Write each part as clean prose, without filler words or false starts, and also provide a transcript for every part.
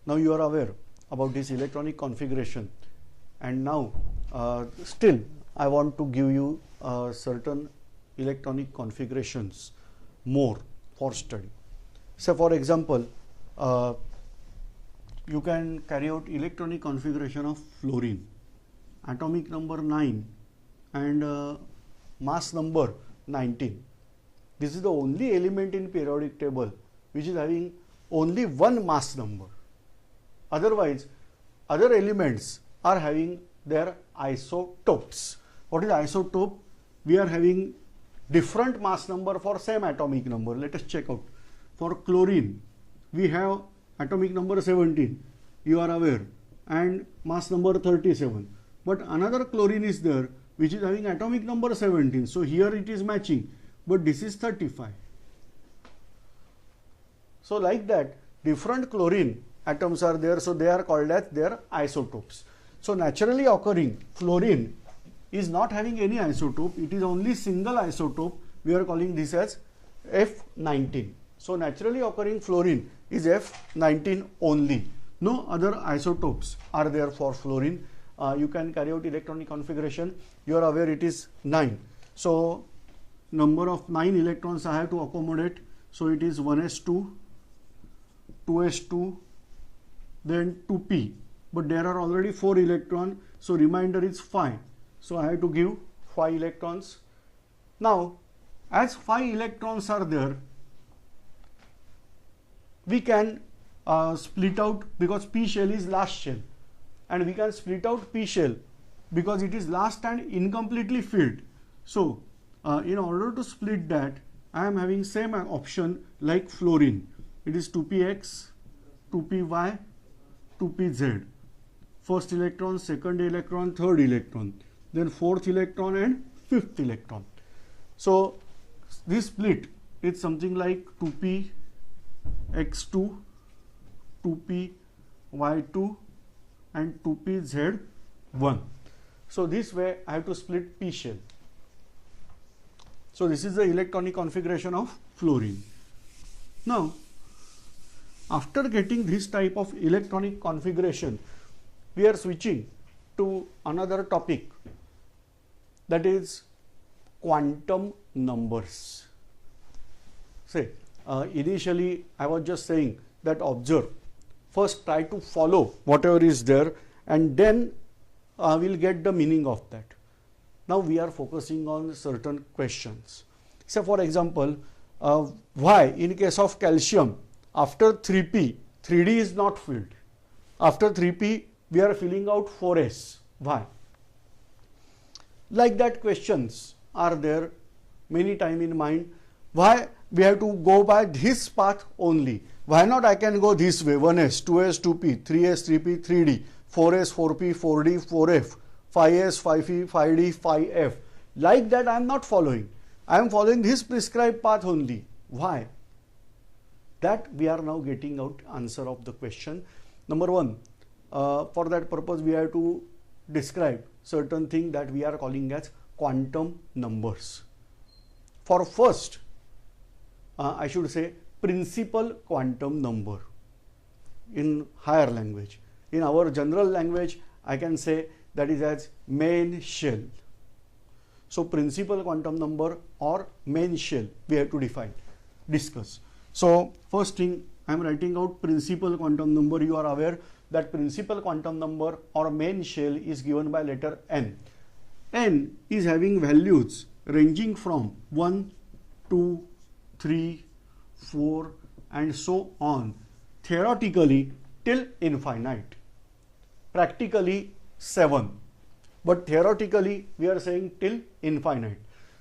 Now you are aware about this electronic configuration, and now still I want to give you certain electronic configurations more for study. So for example, you can carry out electronic configuration of fluorine, atomic number 9 and mass number 19. This is the only element in periodic table which is having only one mass number. Otherwise, other elements are having their isotopes. What is isotope? We are having different mass number for same atomic number. Let us check out. For chlorine, we have atomic number 17, you are aware, and mass number 37. But another chlorine is there which is having atomic number 17. So here it is matching, but this is 35. So like that, different chlorine atoms are there, so they are called as their isotopes. So naturally occurring fluorine is not having any isotope, it is only single isotope. We are calling this as F19. So naturally occurring fluorine is F19 only. No other isotopes are there for fluorine. You can carry out electronic configuration. You are aware it is 9. So number of 9 electrons I have to accommodate. So it is 1s2, 2s2, then 2p. But there are already 4 electrons, so remainder is 5. So I have to give 5 electrons. Now, as 5 electrons are there, we can split out, because p shell is last shell, and we can split out p shell because it is last and incompletely filled. So in order to split that, I am having same option like fluorine. It is 2px, 2py, 2pz. First electron, second electron, third electron, then fourth electron and fifth electron. So this split is something like 2p x2, 2p y2 and 2p z1. So this way I have to split p shell. So this is the electronic configuration of fluorine. Now after getting this type of electronic configuration, we are switching to another topic, that is quantum numbers. Say initially I was just saying that observe, first try to follow whatever is there, and then we'll get the meaning of that. Now we are focusing on certain questions. So for example, why in case of calcium after 3p, 3d is not filled. After 3p we are filling out 4s. Why? Like that questions are there many time in mind. Why we have to go by this path only? Why not I can go this way, 1s, 2s, 2p, 3s, 3p, 3d, 4s, 4p, 4d, 4f, 5s, 5e, 5d, 5f. Like that I am not following. I am following this prescribed path only. Why? That we are now getting out answer of the question. Number one, for that purpose we have to describe certain thing that we are calling as quantum numbers. For first, I should say principal quantum number in higher language. In our general language, I can say that is as main shell. So principal quantum number or main shell we have to discuss. So first thing, I am writing out principal quantum number. You are aware that principal quantum number or main shell is given by letter n. N is having values ranging from 1, 2, 3, 4 and so on, theoretically till infinite, practically 7, but theoretically we are saying till infinite.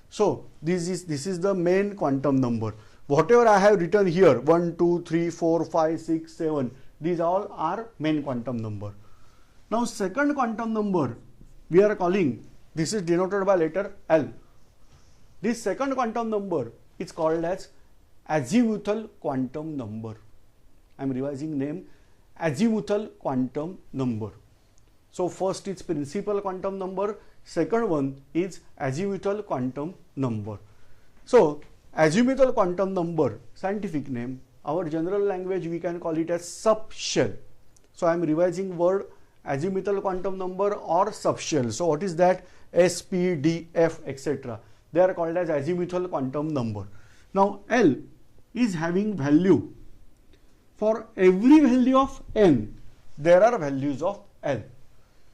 So this is the main quantum number. Whatever I have written here, 1, 2, 3, 4, 5, 6, 7, these all are main quantum number. Now second quantum number we are calling, this is denoted by letter L. This second quantum number is called as azimuthal quantum number. I am revising name, azimuthal quantum number. So first is principal quantum number, second one is azimuthal quantum number. So azimuthal quantum number, scientific name, our general language we can call it as subshell. So I am revising word azimuthal quantum number or subshell. So what is that? S, P, D, F, etc. They are called as azimuthal quantum number. Now L is having value. For every value of n, there are values of L.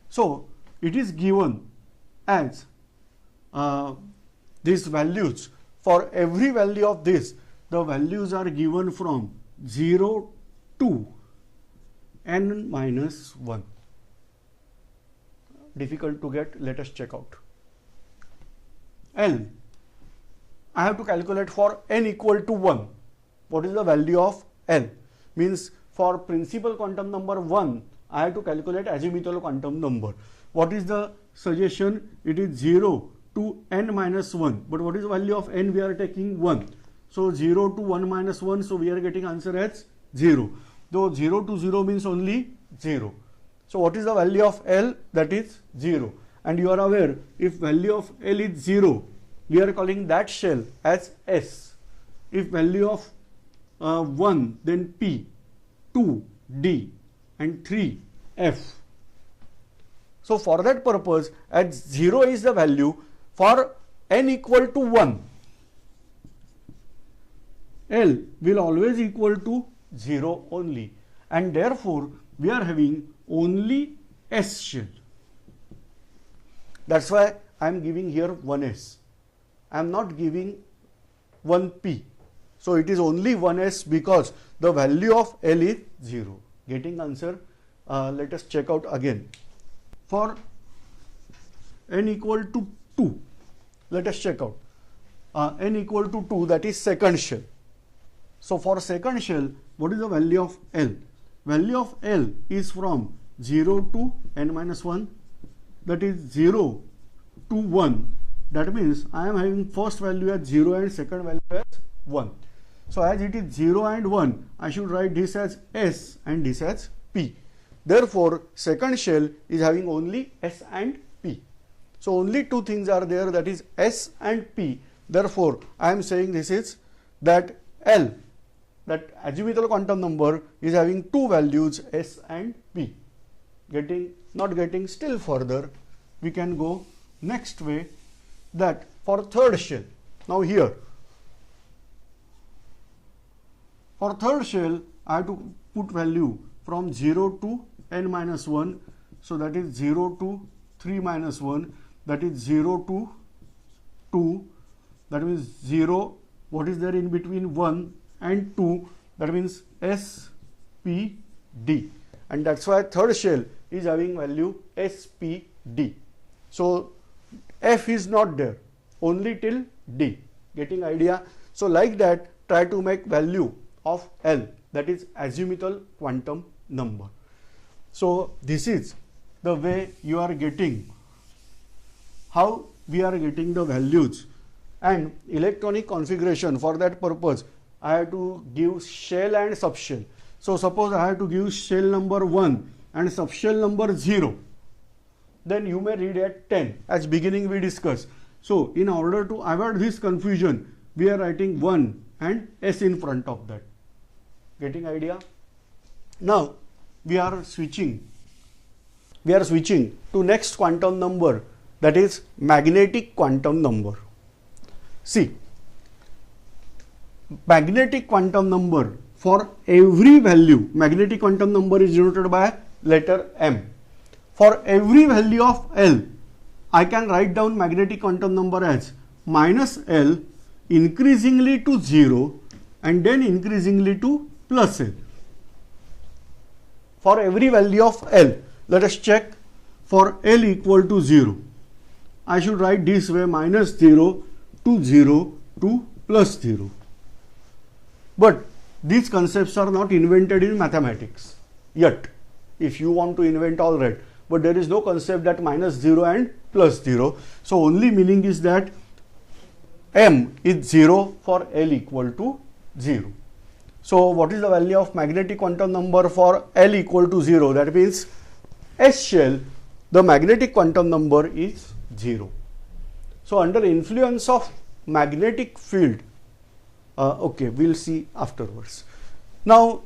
So it is given as these values. For every value of this, the values are given from 0 to n minus 1. Difficult to get, let us check out. L, I have to calculate for n equal to 1. What is the value of L? Means for principal quantum number 1, I have to calculate azimuthal quantum number. What is the suggestion? It is 0 to n minus 1. But what is the value of n? We are taking 1. So 0 to 1 minus 1. So we are getting answer as 0. Though 0 to 0 means only 0. So what is the value of L? That is 0. And you are aware, if value of L is 0, we are calling that shell as S. If value of 1, then P, 2, D, and 3, F. So for that purpose, as 0 is the value, for n equal to 1, L will always equal to 0 only, and therefore we are having only S shell. That's why I am giving here 1S. I am not giving 1P. So it is only 1S because the value of L is 0. Getting answer? Let us check out again. For n equal to 2, let us check out. N equal to 2, that is second shell. So for second shell, what is the value of L? Value of L is from 0 to n minus 1, that is 0 to 1. That means I am having first value as 0 and second value as 1. So as it is 0 and 1, I should write this as S and this as P. Therefore, second shell is having only S and P. So only two things are there, that is S and P. Therefore, I am saying this is that L, that azimuthal quantum number, is having two values S and P. Not getting still further, we can go next way, that for third shell. Now here, for third shell, I have to put value from 0 to n minus 1. So that is 0 to 3 minus 1. That is 0 to 2. That means 0. What is there in between 1 and 2? That means S, P, D. And that's why third shell is having value S, P, D. So F is not there, only till D. Getting idea? So like that, try to make value of L, that is azimuthal quantum number. So this is the way you are getting, how we are getting the values. And electronic configuration, for that purpose I have to give shell and subshell. So suppose I have to give shell number 1 and subshell number 0, then you may read at 10, as beginning we discussed. So in order to avoid this confusion, we are writing 1 and S in front of that. Getting idea? Now we are switching to next quantum number, that is magnetic quantum number. See, magnetic quantum number, for every value, magnetic quantum number is denoted by letter M. For every value of L, I can write down magnetic quantum number as minus L increasingly to 0 and then increasingly to plus L. For every value of L, let us check. For L equal to 0, I should write this way, minus 0 to 0 to plus 0. But these concepts are not invented in mathematics yet. If you want to invent, all right, but there is no concept that minus 0 and plus 0. So only meaning is that M is 0 for L equal to 0. So what is the value of magnetic quantum number for L equal to 0? That means S shell, the magnetic quantum number is 0. So under influence of magnetic field, okay, we'll see afterwards. Now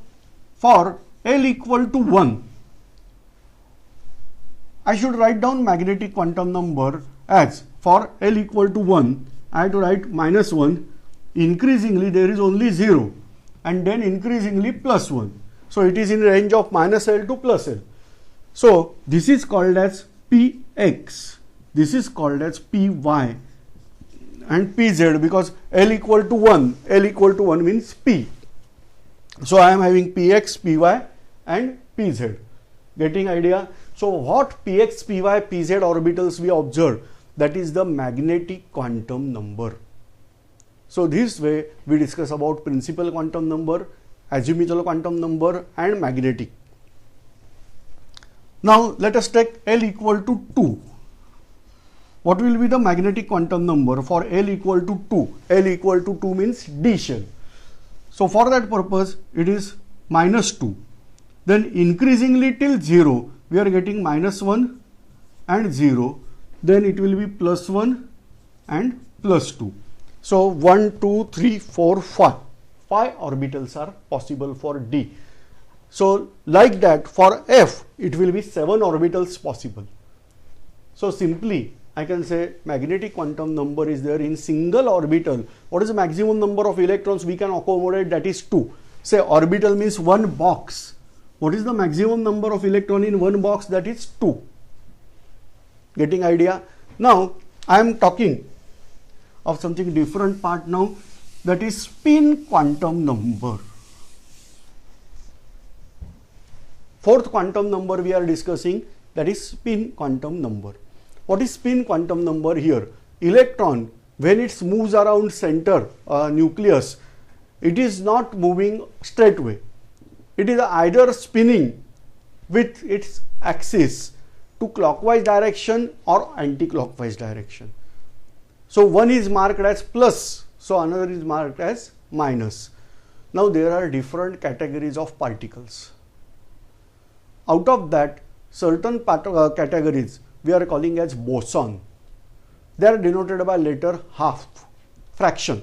for L equal to 1, I should write down magnetic quantum number as for L equal to 1, I have to write -1, increasingly there is only 0 and then increasingly +1. So it is in range of -L to +L. So this is called as Px, this is called as Py and Pz, because L equal to 1, L equal to 1 means P. So I am having Px, Py and Pz. Getting idea? So what Px, Py, Pz orbitals we observe, that is the magnetic quantum number. So this way we discuss about principal quantum number, azimuthal quantum number and magnetic. Now let us take L equal to 2. What will be the magnetic quantum number for L equal to 2? L equal to 2 means D shell. So for that purpose it is -2. Then increasingly till 0 we are getting -1 and 0. Then it will be +1 and +2. So 1, 2, 3, 4, 5. 5 orbitals are possible for D. So like that for F it will be 7 orbitals possible. So simply I can say magnetic quantum number is there in single orbital. What is the maximum number of electrons we can accommodate? That is 2. Say orbital means one box. What is the maximum number of electron in one box? That is 2. Getting idea? Now I am talking of something different part now, that is spin quantum number. Fourth quantum number we are discussing, that is spin quantum number. What is spin quantum number here? Electron, when it moves around center nucleus, it is not moving straight way. It is either spinning with its axis to clockwise direction or anti-clockwise direction. So one is marked as plus, so another is marked as minus. Now there are different categories of particles. Out of that, certain categories we are calling as boson. They are denoted by letter half, fraction.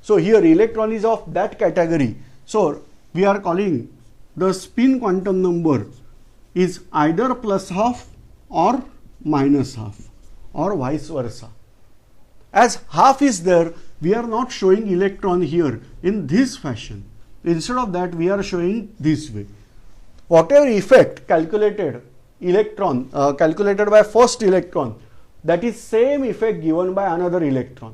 So here electron is of that category. So we are calling the spin quantum number is either +half or -half or vice versa. As half is there, we are not showing electron here in this fashion. Instead of that, we are showing this way. Whatever effect calculated electron, calculated by first electron, that is same effect given by another electron.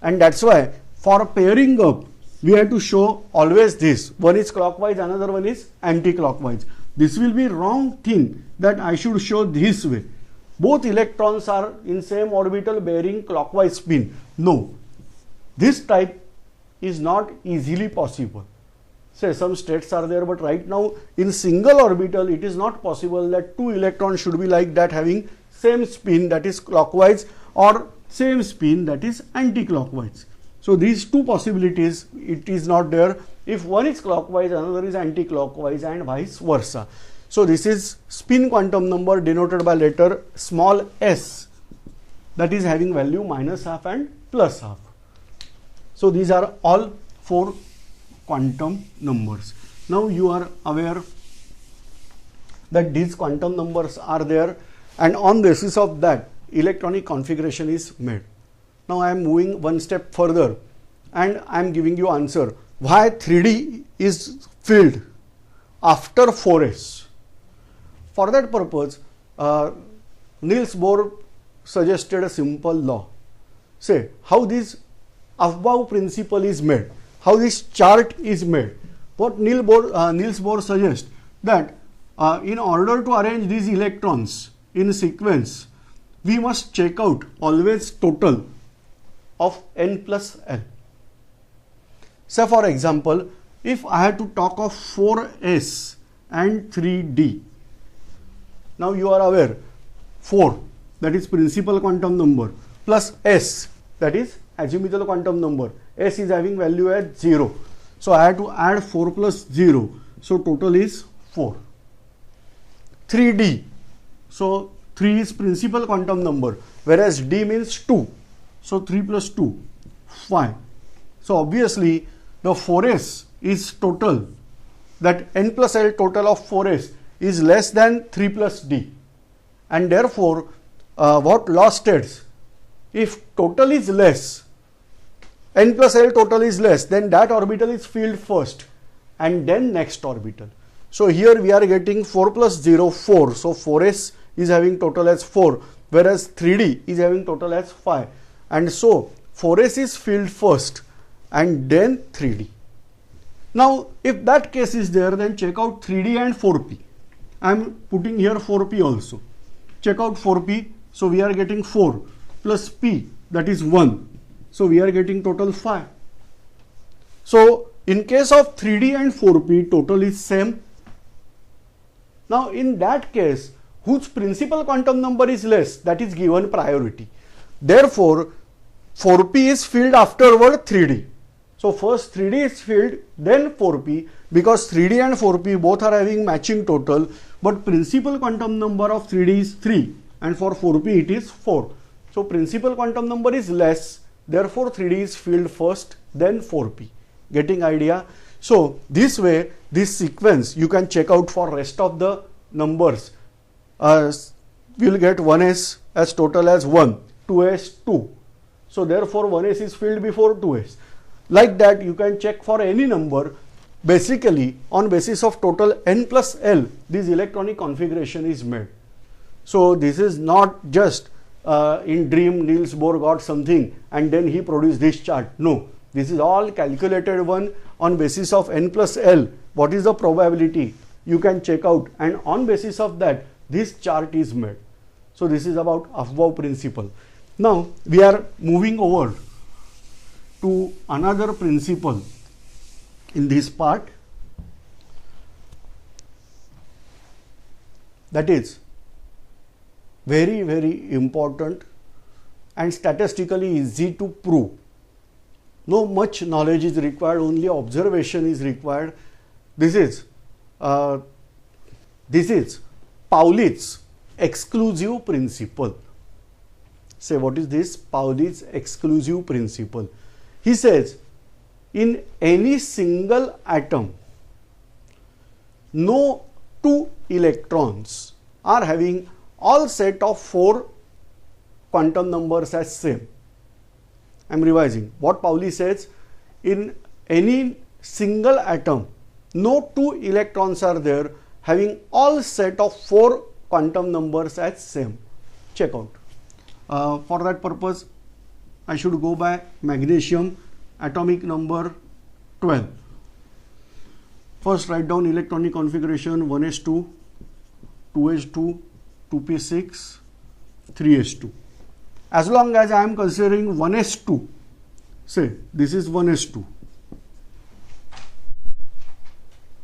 And that's why for pairing up, we have to show always this. One is clockwise, another one is anti-clockwise. This will be wrong thing that I should show this way. Both electrons are in same orbital bearing clockwise spin. No, this type is not easily possible. Say some states are there, but right now in single orbital it is not possible that two electrons should be like that, having same spin, that is clockwise, or same spin, that is anti-clockwise. So these two possibilities, it is not there. If one is clockwise, another is anti-clockwise, and vice versa. So this is spin quantum number denoted by letter small s, that is having value -half and +half. So these are all 4 quantum numbers. Now you are aware that these quantum numbers are there, and on the basis of that electronic configuration is made. Now I am moving one step further and I am giving you answer why 3D is filled after 4s. For that purpose, Niels Bohr suggested a simple law. Say how this Aufbau principle is made, how this chart is made. What Niels Bohr suggests that in order to arrange these electrons in sequence, we must check out always total of n plus l. Say for example, if I had to talk of 4s and 3d, now you are aware 4, that is principal quantum number, plus s, that is azimuthal quantum number. S is having value as 0. So I have to add 4 plus 0. So total is 4. 3d. So 3 is principal quantum number, whereas d means 2. So 3 plus 2, 5. So obviously the 4s is total, that n plus l total of 4s is less than 3 plus d. and therefore what law states, if total is less, n plus L total is less, then that orbital is filled first and then next orbital. So here we are getting 4 plus 0, 4. So 4s is having total as 4, whereas 3D is having total as 5. And so 4s is filled first and then 3D. Now if that case is there, then check out 3D and 4p. I am putting here 4p also. Check out 4p. So we are getting 4 plus p, that is 1. So we are getting total 5. So in case of 3D and 4p, total is same. Now in that case, whose principal quantum number is less, that is given priority. Therefore 4p is filled afterward 3D. So first 3D is filled, then 4p, because 3D and 4p both are having matching total, but principal quantum number of 3D is 3 and for 4p it is 4. So principal quantum number is less, therefore 3D is filled first, then 4p. Getting idea? So this way, this sequence you can check out for rest of the numbers. We will get 1s as total as 1, 2s 2. So therefore 1s is filled before 2s. Like that you can check for any number. Basically on basis of total n plus L, this electronic configuration is made. So this is not just in dream Niels Bohr got something and then he produced this chart. No, this is all calculated one on basis of n plus L. What is the probability? You can check out, and on basis of that this chart is made. So this is about Aufbau principle. Now we are moving over to another principle in this part, that is very, very important and statistically easy to prove. No much knowledge is required, only observation is required. This is Pauli's exclusive principle. Say, what is this? Pauli's exclusive principle. He says, in any single atom, no two electrons are having all set of 4 quantum numbers as same. I am revising. What Pauli says, in any single atom, no 2 electrons are there having all set of 4 quantum numbers as same. Check out. For that purpose, I should go by magnesium, atomic number 12. First write down electronic configuration 1s2, 2s2, 2p6, 3s2. As long as I am considering 1s2, say this is 1s2.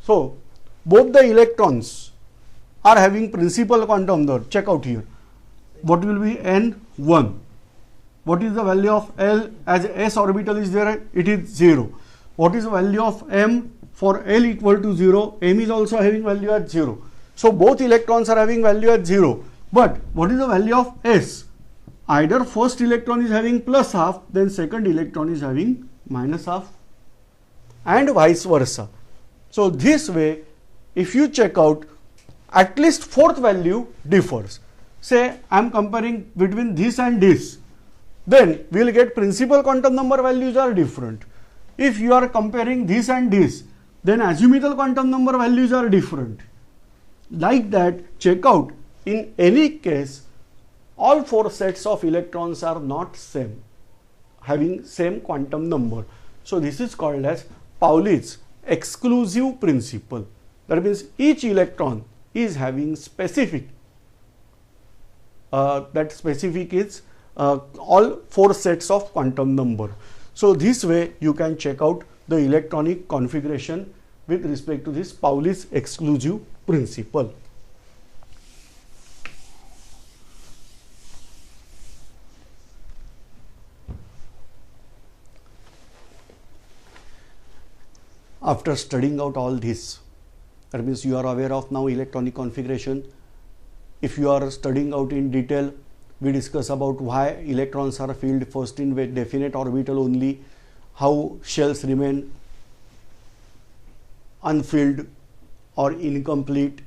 So both the electrons are having principal quantum number. Check out here. What will be n1? What is the value of L? As s orbital is there, it is 0. What is the value of m? For L equal to 0, m is also having value at 0. So both electrons are having value at 0. But what is the value of s? Either first electron is having plus half, then second electron is having minus half, and vice versa. So this way, if you check out, at least fourth value differs. Say I am comparing between this and this, then we will get principal quantum number values are different. If you are comparing this and this, then azimuthal quantum number values are different. Like that, check out, in any case, all 4 sets of electrons are not same, having same quantum number. So this is called as Pauli's exclusive principle. That means each electron is having specific, that specific is all 4 sets of quantum number. So this way you can check out the electronic configuration with respect to this Pauli's exclusive principle. After studying out all this, that means you are aware of now electronic configuration. If you are studying out in detail, we discuss about why electrons are filled first in definite orbital only, how shells remain unfilled or incomplete,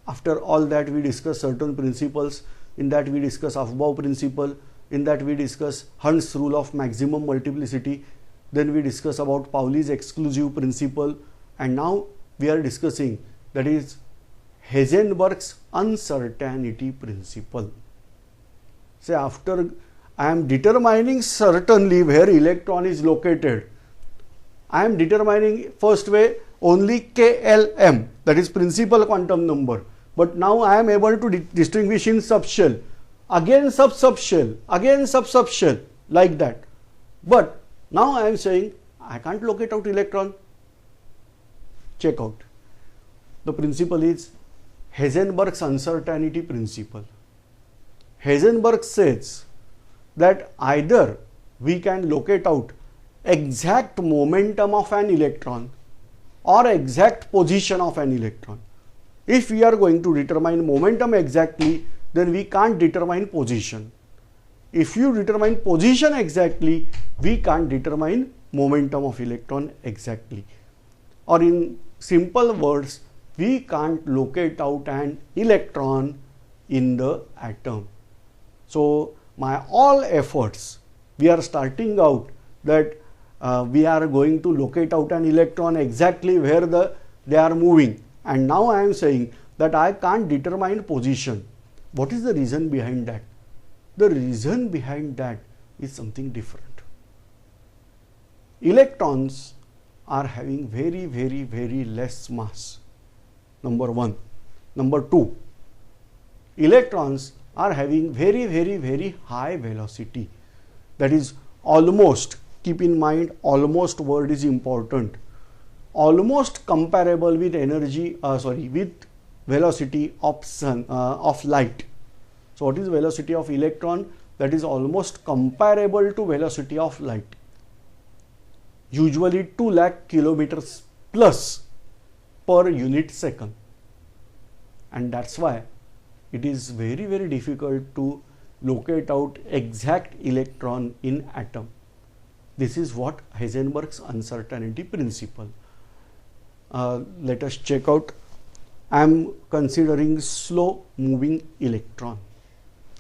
After all that, we discuss certain principles. In that we discuss Aufbau principle. In that we discuss Hund's rule of maximum multiplicity. Then we discuss about Pauli's exclusive principle. And now we are discussing, that is, Heisenberg's uncertainty principle. Say, after I am determining certainly where electron is located, I am determining first way only KLM, that is principal quantum number. But now I am able to distinguish in subshell, again sub-subshell, again sub-subshell, like that. But now I am saying I can't locate out electron. Check out. The principle is Heisenberg's uncertainty principle. Heisenberg says that either we can locate out exact momentum of an electron or exact position of an electron. If we are going to determine momentum exactly, then we can't determine position. If you determine position exactly, we can't determine momentum of electron exactly. Or in simple words, we can't locate out an electron in the atom. So my all efforts, we are starting out that we are going to locate out an electron exactly where they are moving. And now I am saying that I can't determine position. What is the reason behind that? The reason behind that is something different. Electrons are having very, very, very less mass. Number one. Number two, electrons are having very, very, very high velocity. That is almost, keep in mind, almost word is important. Almost comparable with energy, with velocity of light. So what is velocity of electron? That is almost comparable to velocity of light. Usually 2 lakh kilometers plus per unit second. And that's why it is very, very difficult to locate out exact electron in atom. This is what Heisenberg's uncertainty principle. Let us check out. I am considering slow moving electron.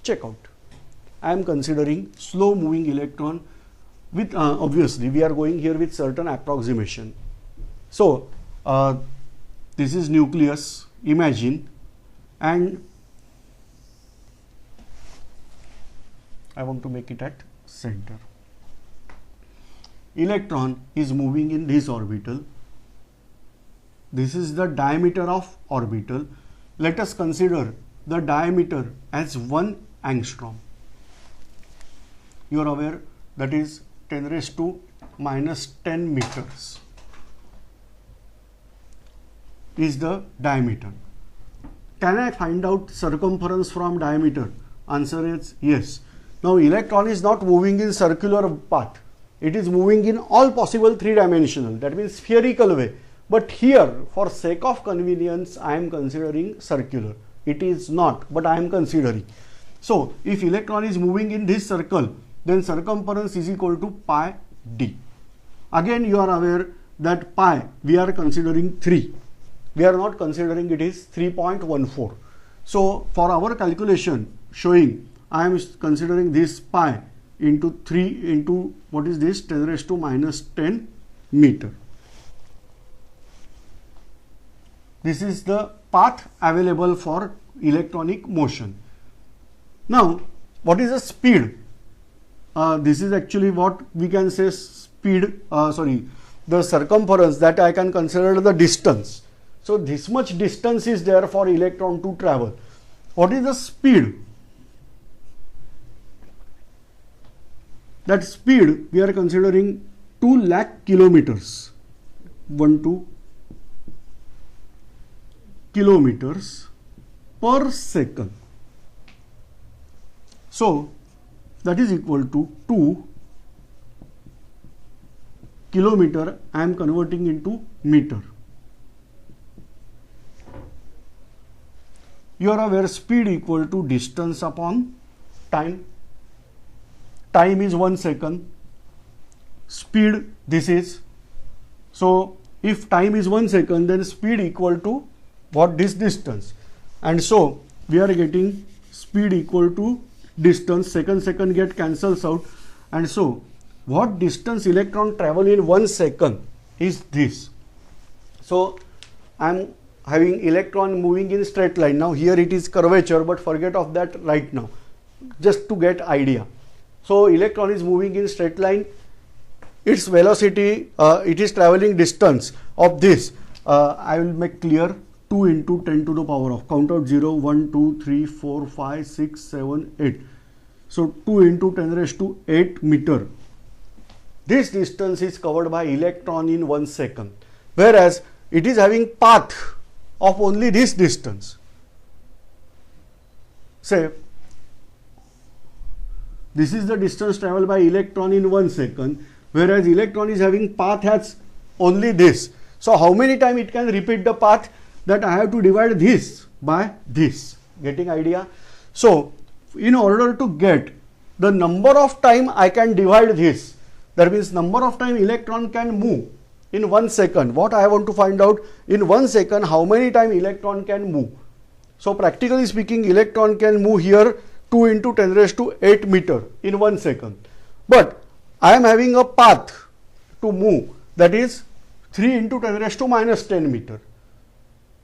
Check out. I am considering slow moving electron with obviously we are going here with certain approximation. So this is nucleus, imagine, and I want to make it at center. Electron is moving in this orbital. This is the diameter of orbital. Let us consider the diameter as 1 angstrom. You are aware that is 10 raised to minus 10 meters is the diameter. Can I find out circumference from diameter? Answer is yes. Now electron is not moving in circular path. It is moving in all possible 3-dimensional, that means spherical way. But here, for sake of convenience, I am considering circular. It is not, but I am considering. So if electron is moving in this circle, then circumference is equal to pi d. Again you are aware that pi we are considering 3. We are not considering it is 3.14. So for our calculation showing, I am considering this pi into 3 into what is this, 10 raised to minus 10 meter. This is the path available for electronic motion. Now what is the speed? This is actually what we can say speed, the circumference, that I can consider the distance. So this much distance is there for electron to travel. What is the speed? That speed we are considering 2 lakh kilometers. 12 kilometers per second. So that is equal to 2 kilometer. I am converting into meter. You are aware speed equal to distance upon time. Time is 1 second. Speed this is. So if time is 1 second, then speed equal to what, this distance. and so we are getting speed equal to distance, second get cancels out, and so what distance electron travel in 1 second is this. So I am having electron moving in straight line. Now here it is curvature, but forget of that right now, just to get idea. So electron is moving in straight line, its velocity, it is traveling distance of this, I will make clear, 2 into 10 to the power of, count out 0, 1, 2, 3, 4, 5, 6, 7, 8. So 2 into 10 raised to 8 meter. This distance is covered by electron in 1 second, whereas it is having path of only this distance. Say, this is the distance traveled by electron in 1 second, whereas electron is having path as only this. So how many times it can repeat the path? That I have to divide this by this. Getting idea? So in order to get the number of time I can divide this, that means number of time electron can move in 1 second. What I want to find out, in 1 second how many time electron can move. So practically speaking, electron can move here 2 into 10 raised to 8 meter in 1 second. But I am having a path to move, that is 3 into 10 raised to minus 10 meter.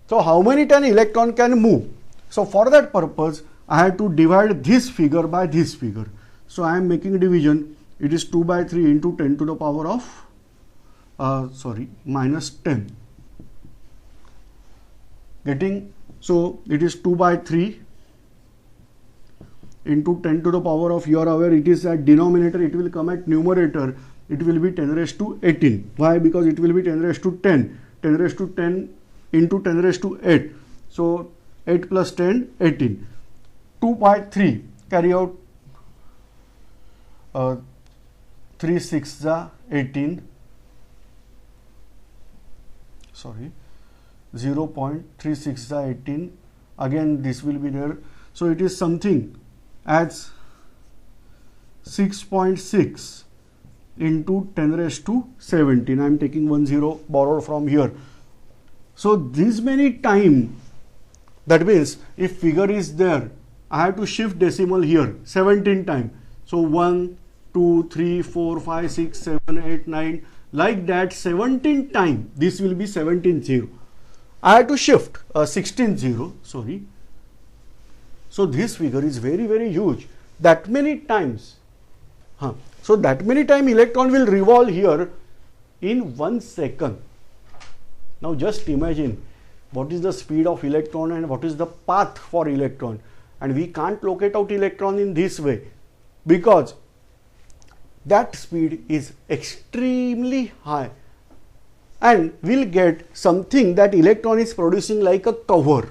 So how many time electron can move? So for that purpose, I have to divide this figure by this figure. So I am making division. It is 2 by 3 into 10 to the power of minus 10. Getting? So it is 2 by 3 into 10 to the power of, you are aware it is at denominator, it will come at numerator, it will be 10 raised to 18. Why? Because it will be 10 raised to 10. 10 raised to 10 into 10 raised to 8. So 8 plus 10, 18. 2 by 3, carry out 3 6 18. 0.36 18. Again this will be there. So it is something as 6.6 into 10 raised to 17. I am taking 1 0 borrowed from here. So this many time, that means if figure is there, I have to shift decimal here 17 time. So 1, 2, 3, 4, 5, 6, 7, 8, 9, like that 17 time. This will be 17 0. I have to shift 16 0, sorry. So this figure is very, very huge. That many times. So that many time electron will revolve here in 1 second. Now just imagine what is the speed of electron and what is the path for electron. And we can't locate out electron in this way because that speed is extremely high, and we'll get something that electron is producing like a cover.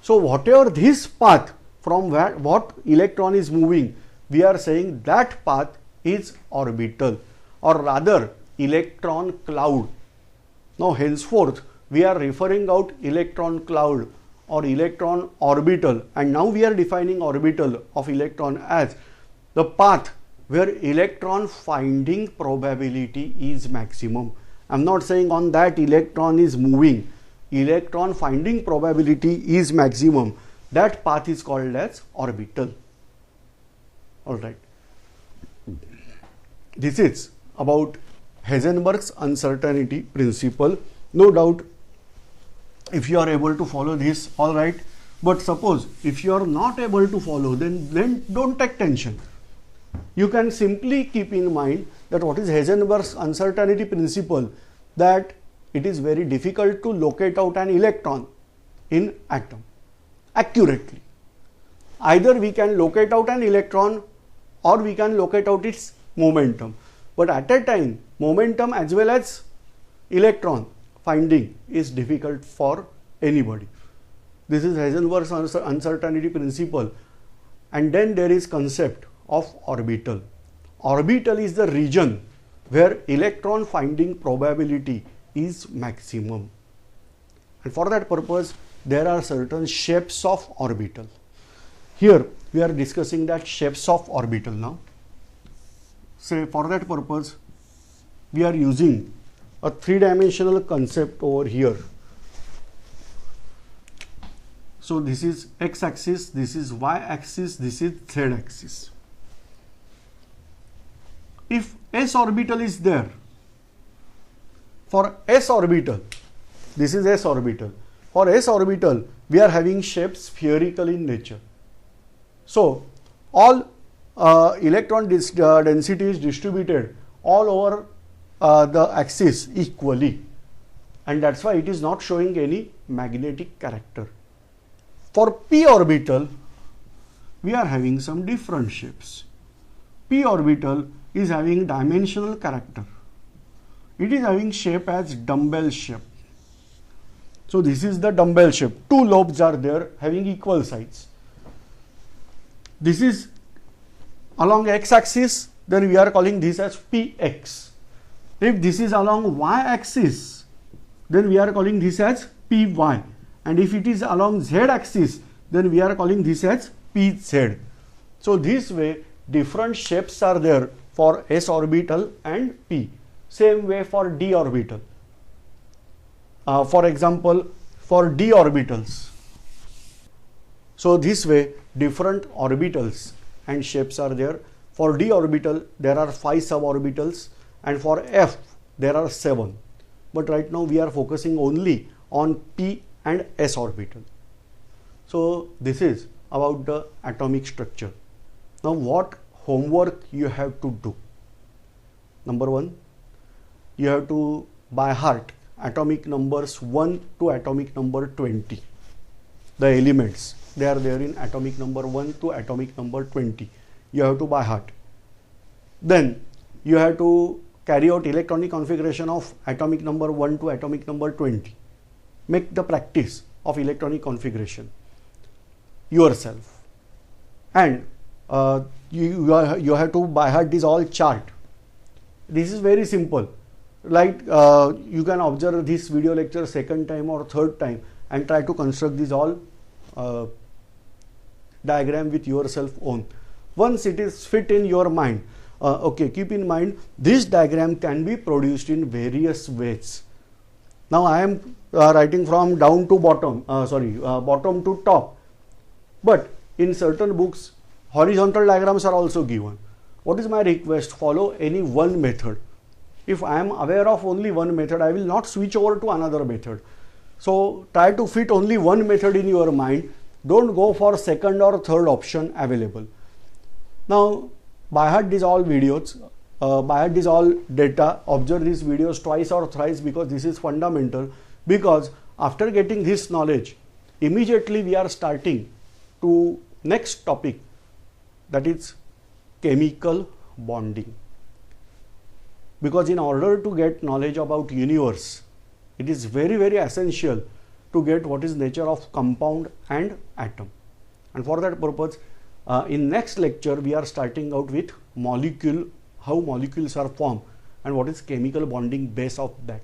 So whatever this path from where what electron is moving, we are saying that path is orbital, or rather electron cloud. Now henceforth we are referring out electron cloud or electron orbital, and now we are defining orbital of electron as the path where electron finding probability is maximum. I am not saying on that electron is moving. Electron finding probability is maximum. That path is called as orbital. Alright. This is about Heisenberg's uncertainty principle. No doubt if you are able to follow this, alright. But suppose if you are not able to follow, then don't take tension. You can simply keep in mind that what is Heisenberg's uncertainty principle, that it is very difficult to locate out an electron in atom accurately. Either we can locate out an electron or we can locate out its momentum. But at a time, momentum as well as electron finding is difficult for anybody. This is Heisenberg's uncertainty principle. And then there is concept of orbital. Orbital is the region where electron finding probability is maximum. And for that purpose, there are certain shapes of orbital. Here we are discussing that shapes of orbital now. Say for that purpose, we are using a three-dimensional concept over here. So this is x-axis, this is y-axis, this is z-axis. If s orbital is there, for s orbital, this is s orbital. For s orbital, we are having shapes spherical in nature. So all electron density is distributed all over the axis equally, and that's why it is not showing any magnetic character. For p orbital, we are having some different shapes. P orbital is having dimensional character. It is having shape as dumbbell shape. So this is the dumbbell shape. Two lobes are there having equal sides. This is along x-axis, then we are calling this as px. If this is along y-axis, then we are calling this as py. And if it is along z-axis, then we are calling this as pz. So this way different shapes are there for s orbital and p. Same way for d orbital. For example, for d orbitals. So this way different orbitals and shapes are there. For d orbital there are 5 suborbitals, and for f there are 7. But right now we are focusing only on p and s orbital. So this is about the atomic structure. Now what homework you have to do? Number 1, you have to by heart atomic numbers 1 to atomic number 20. The elements, they are there in atomic number 1 to atomic number 20. You have to by heart. Then you have to carry out electronic configuration of atomic number 1 to atomic number 20. Make the practice of electronic configuration yourself. And you have to by heart this all chart. This is very simple. Like you can observe this video lecture second time or third time and try to construct this all diagram with yourself own. Once it is fit in your mind, okay, keep in mind this diagram can be produced in various ways. Now I am writing from down to bottom, bottom to top, but in certain books horizontal diagrams are also given. What is my request? Follow any one method. If I am aware of only one method, I will not switch over to another method. So try to fit only one method in your mind. Don't go for second or third option available. Now by heart these all videos, by heart these all data. Observe these videos twice or thrice because this is fundamental. Because after getting this knowledge, immediately we are starting to next topic, that is chemical bonding. Because in order to get knowledge about universe, it is very, very essential to get what is nature of compound and atom. And for that purpose, in next lecture we are starting out with molecule, how molecules are formed and what is chemical bonding base of that.